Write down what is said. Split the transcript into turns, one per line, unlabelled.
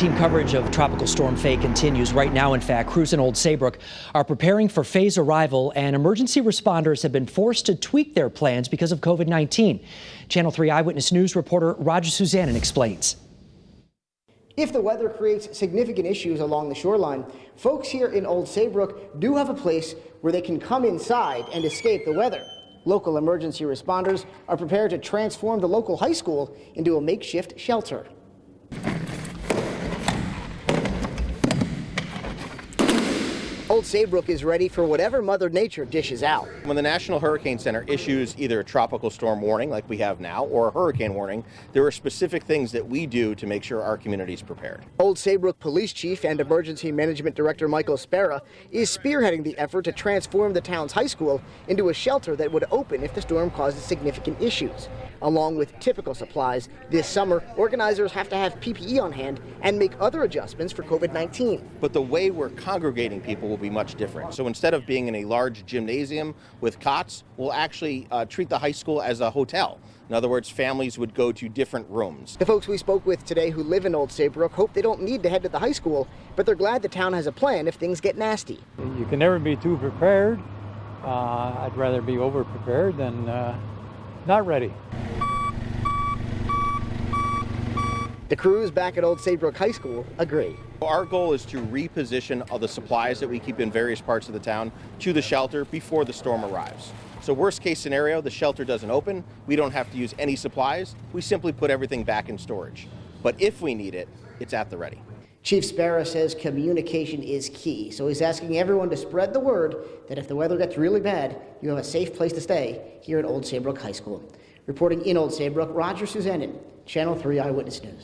Team coverage of Tropical Storm Fay continues right now. In fact, crews in Old Saybrook are preparing for Fay's arrival, and emergency responders have been forced to tweak their plans because of COVID-19. Channel 3 Eyewitness News reporter Roger Suzanne explains.
If the weather creates significant issues along the shoreline, folks here in Old Saybrook do have a place where they can come inside and escape the weather. Local emergency responders are prepared to transform the local high school into a makeshift shelter. Old Saybrook is ready for whatever Mother Nature dishes out.
When the National Hurricane Center issues either a tropical storm warning like we have now or a hurricane warning, there are specific things that we do to make sure our community is prepared.
Old Saybrook Police Chief and Emergency Management Director Michael Spera is spearheading the effort to transform the town's high school into a shelter that would open if the storm causes significant issues. Along with typical supplies, this summer, organizers have to have PPE on hand and make other adjustments for COVID-19.
But the way we're congregating people will be much different. So instead of being in a large gymnasium with cots, we'll actually treat the high school as a hotel. In other words, families would go to different rooms.
The folks we spoke with today who live in Old Saybrook hope they don't need to head to the high school, but they're glad the town has a plan if things get nasty.
You can never be too prepared. I'd rather be over-prepared than not ready.
The crews back at Old Saybrook High School agree.
Our goal is to reposition all the supplies that we keep in various parts of the town to the shelter before the storm arrives. So worst case scenario, the shelter doesn't open, we don't have to use any supplies, we simply put everything back in storage. But if we need it, it's at the ready.
Chief Spera says communication is key, so he's asking everyone to spread the word that if the weather gets really bad, you have a safe place to stay here at Old Saybrook High School. Reporting in Old Saybrook, Roger Suzanne, Channel 3 Eyewitness News.